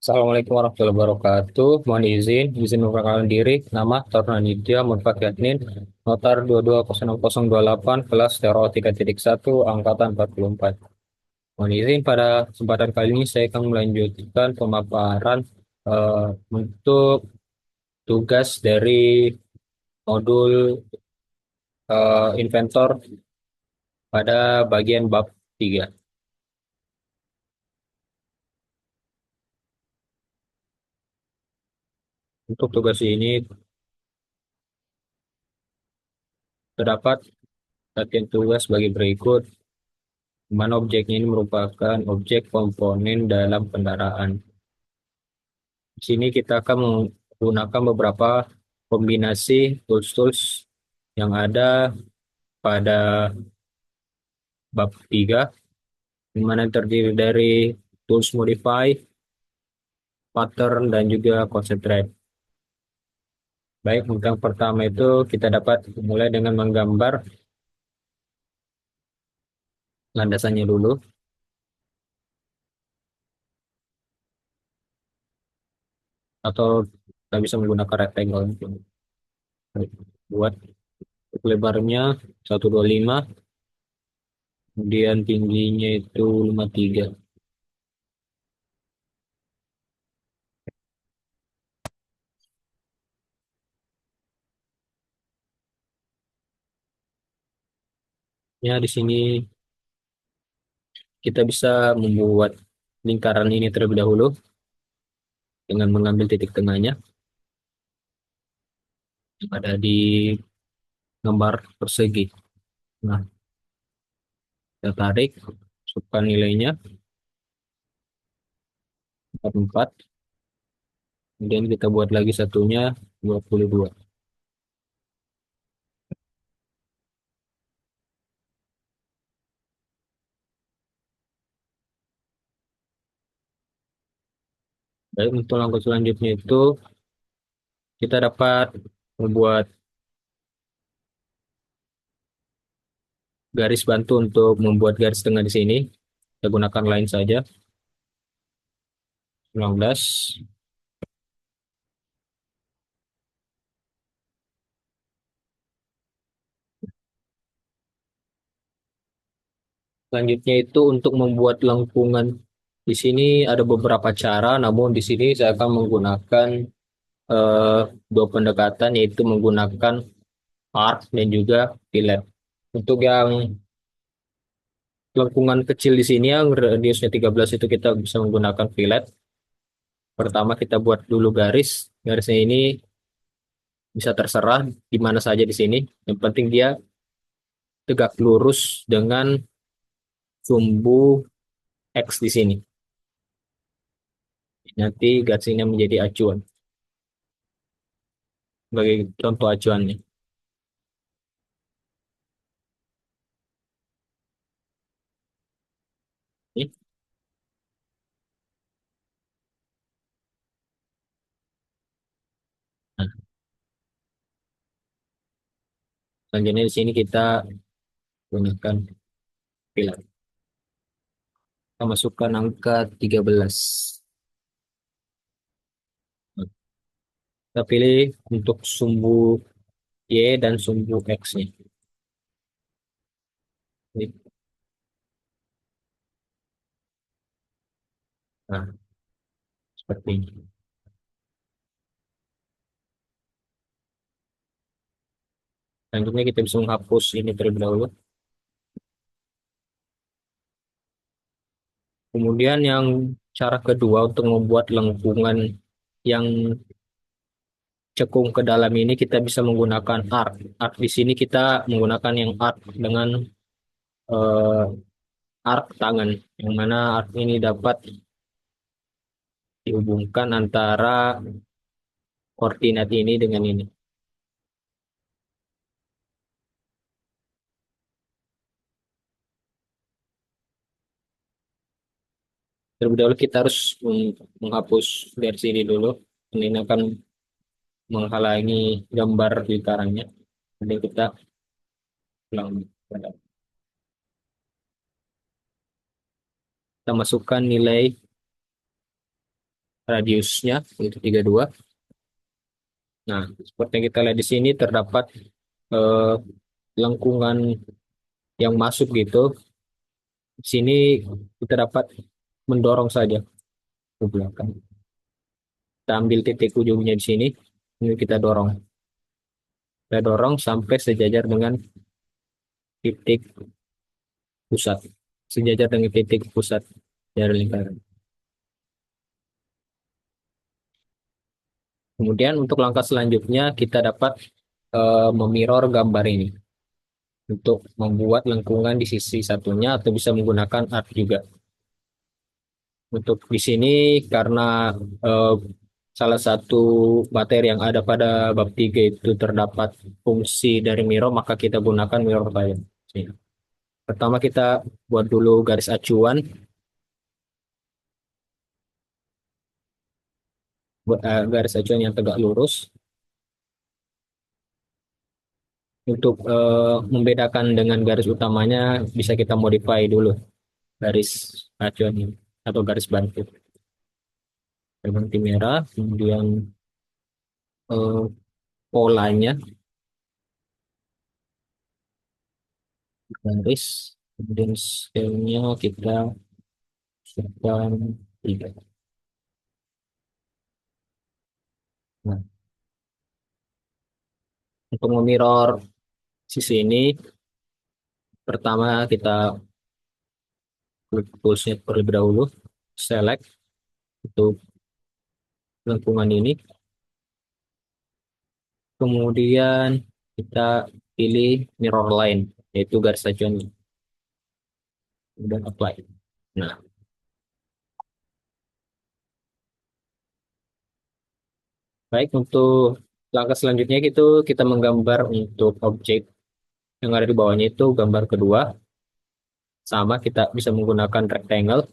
Assalamualaikum warahmatullahi wabarakatuh. Mohon izin memperkenalkan diri. Nama Tornanidya Munfak Yatnin, Notar 220028, kelas TRO 3.1, Angkatan 44. Mohon izin pada kesempatan kali ini saya akan melanjutkan pemaparan untuk tugas dari modul inventor pada bagian bab 3. Untuk tugas ini terdapat latihan tugas bagi berikut, di mana objeknya ini merupakan objek komponen dalam kendaraan. Di sini kita akan menggunakan beberapa kombinasi tools-tools yang ada pada bab 3, di mana terdiri dari tools modify, pattern, dan juga concentrate. Baik, untuk yang pertama itu kita dapat mulai dengan menggambar landasannya dulu, atau kita bisa menggunakan rectangle buat lebarnya 125, kemudian tingginya itu 53. Ya, di sini kita bisa membuat lingkaran ini terlebih dahulu dengan mengambil titik tengahnya yang ada di gambar persegi. Nah, kita tarik, masukkan nilainya 44, kemudian kita buat lagi satunya 22. Baik, untuk langkah selanjutnya itu kita dapat membuat garis bantu untuk membuat garis tengah di sini. Kita gunakan line saja, 19. Selanjutnya itu untuk membuat lengkungan. Di sini ada beberapa cara, namun di sini saya akan menggunakan eh, dua pendekatan, yaitu menggunakan arc dan juga fillet. Untuk yang lengkungan kecil di sini yang radiusnya 13 itu kita bisa menggunakan fillet. Pertama kita buat dulu garis. Garisnya ini bisa terserah di mana saja di sini. Yang penting dia tegak lurus dengan sumbu X di sini. Nanti garis ini menjadi acuan. Sebagai contoh acuannya. Ini. Nah, selanjutnya di sini kita gunakan fillet. Kita masukkan angka 13. Kita pilih untuk sumbu Y dan sumbu X-nya. Nah, seperti ini. Selanjutnya kita bisa menghapus ini terlebih dahulu. Kemudian yang cara kedua untuk membuat lengkungan yang cekung ke dalam ini kita bisa menggunakan arc. Arc di sini kita menggunakan yang arc dengan eh, arc tangan, yang mana arc ini dapat dihubungkan antara koordinat ini dengan ini. Terlebih dahulu kita harus menghapus dari sini dulu. Ini akan menghalangi gambar lingkarannya. Jadi kita ulang. Kita masukkan nilai radiusnya itu 32. Nah, seperti yang kita lihat di sini terdapat eh, lengkungan yang masuk gitu. Di sini kita dapat mendorong saja ke belakang. Kita ambil titik ujungnya di sini, ini kita dorong. Kita dorong sampai sejajar dengan titik pusat. Sejajar dengan titik pusat dari lingkaran. Kemudian untuk langkah selanjutnya kita dapat memirror gambar ini untuk membuat lengkungan di sisi satunya atau bisa menggunakan art juga. Untuk di sini karena eh, salah satu materi yang ada pada bab 3 itu terdapat fungsi dari mirror, maka kita gunakan mirror tile. Pertama kita buat dulu garis acuan, buat garis acuan yang tegak lurus. Untuk membedakan dengan garis utamanya bisa kita modify dulu garis acuan ini atau garis bantu. Berganti merah, kemudian eh, polanya garis, kemudian scale-nya kita sebutkan 3. Nah, untuk memirror sisi ini, pertama kita klik toolsnya terlebih dahulu, select untuk lengkungan ini, kemudian kita pilih mirror line, yaitu garis acuan, kemudian apply. Nah, baik untuk langkah selanjutnya itu kita menggambar untuk objek yang ada di bawahnya itu gambar kedua, sama kita bisa menggunakan rectangle.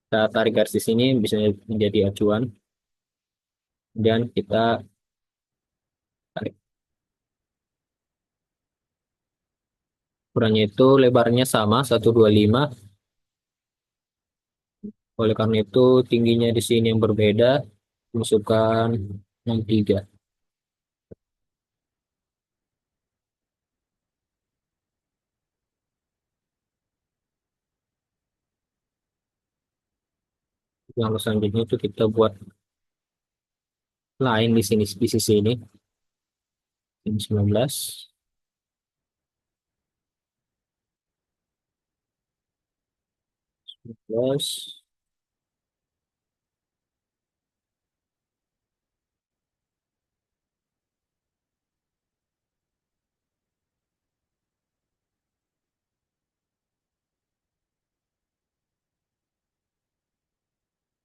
Kita tarik garis di sini bisa menjadi acuan. Dan kita tarik ukurannya itu lebarnya sama 125. Oleh karena itu tingginya di sini yang berbeda. Masukkan 63. Yang selanjutnya itu kita buat line di sini di sisi ini. Ini 19. Plus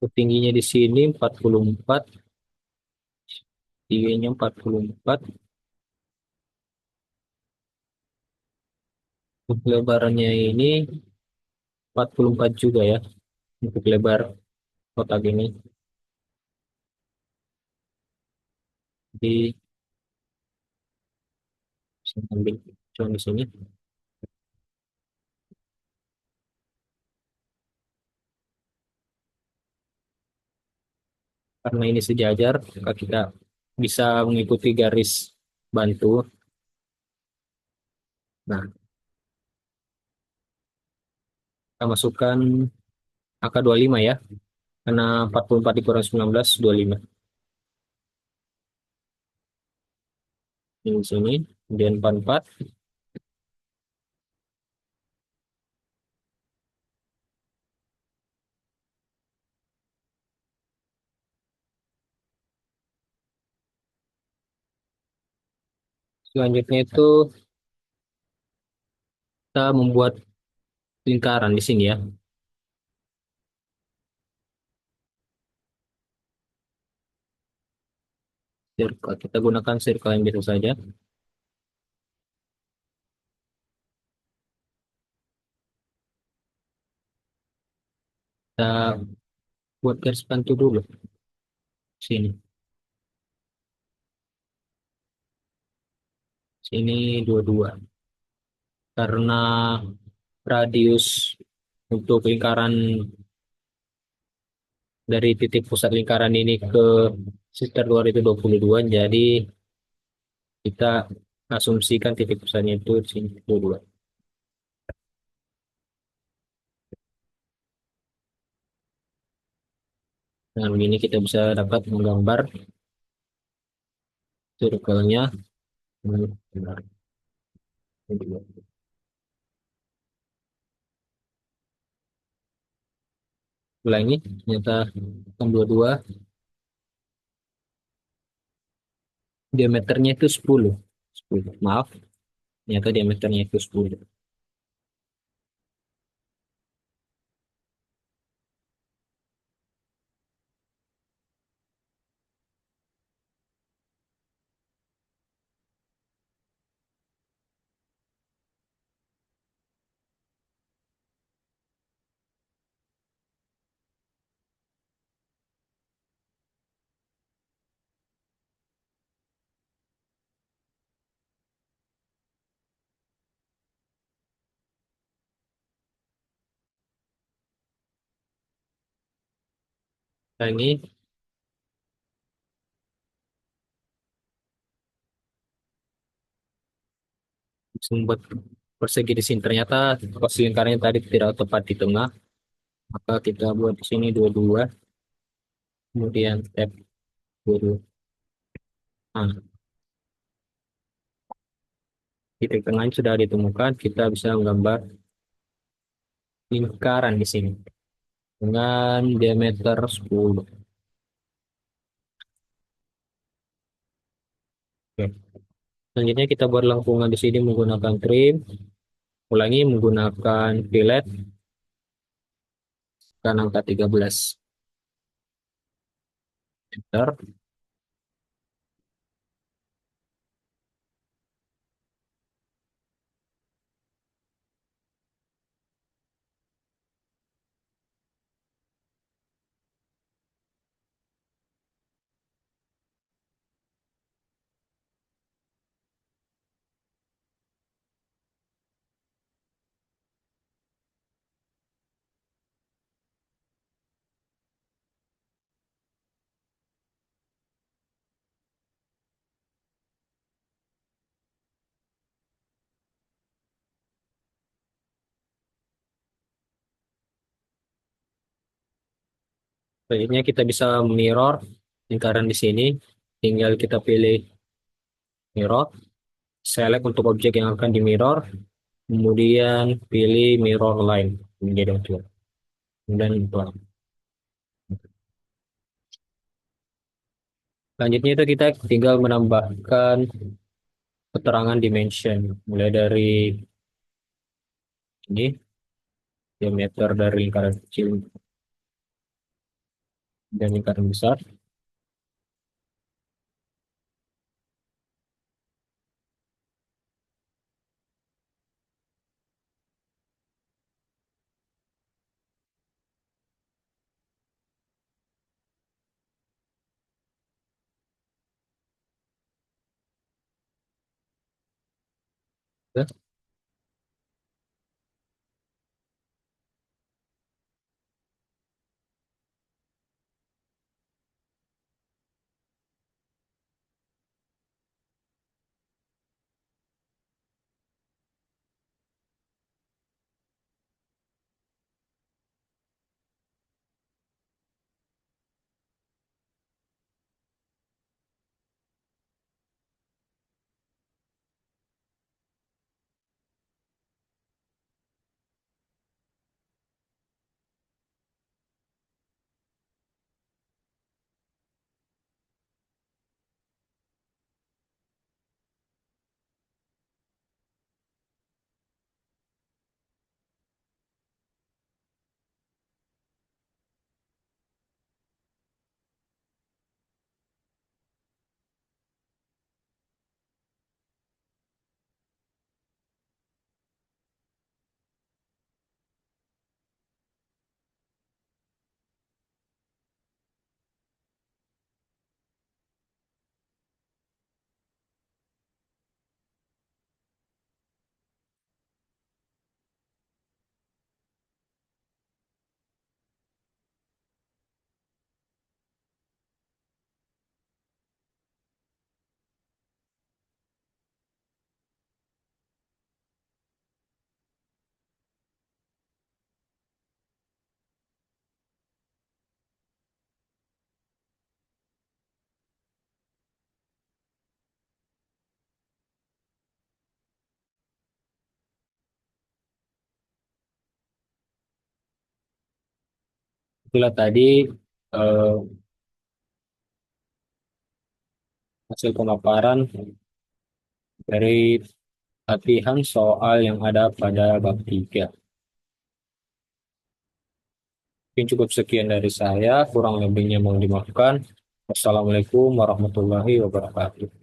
tingginya di sini 44, tingginya 44. Untuk lebarannya ini 44 juga ya untuk lebar kotak ini. Di saya ambil contoh di sini. Karena ini sejajar, maka kita bisa mengikuti garis bantu. Nah, kita masukkan angka 25 ya, karena 44 dikurang 19, 25. Ini di sini, kemudian 44. Selanjutnya itu kita membuat lingkaran di sini ya. Circle. Kita gunakan circle yang biasa saja. Kita buat garis bantu dulu. Sini. Sini 22. Karena radius untuk lingkaran dari titik pusat lingkaran ini ke sekitar 222, jadi kita asumsikan titik pusatnya itu di sini 22. Dengan begini kita bisa dapat menggambar circle-nya. Benar. Ulangi, ternyata kan 22, diameternya itu 10. 10. Maaf, ternyata diameternya itu 10. Nah, ini membuat persegi di sini. Ternyata posisi lingkarannya tadi tidak tepat di tengah. Maka kita buat di sini 22, kemudian step 22. Nah, titik tengahnya sudah ditemukan. Kita bisa menggambar lingkaran di sini dengan diameter 10. Oke. Selanjutnya kita buat lengkungan di sini menggunakan trim. Ulangi menggunakan fillet kan angka 13 meter. Selanjutnya kita bisa mirror lingkaran di sini. Tinggal kita pilih mirror, select untuk objek yang akan di mirror, kemudian pilih mirror line menjadi objek. Kemudian pelan. Selanjutnya itu kita tinggal menambahkan keterangan dimension, mulai dari ini diameter dari lingkaran kecil dan lingkaran besar. Ya. Itulah tadi eh, hasil pemaparan dari latihan soal yang ada pada bab 3. Mungkin cukup sekian dari saya, kurang lebihnya mohon dimaafkan. Wassalamualaikum warahmatullahi wabarakatuh.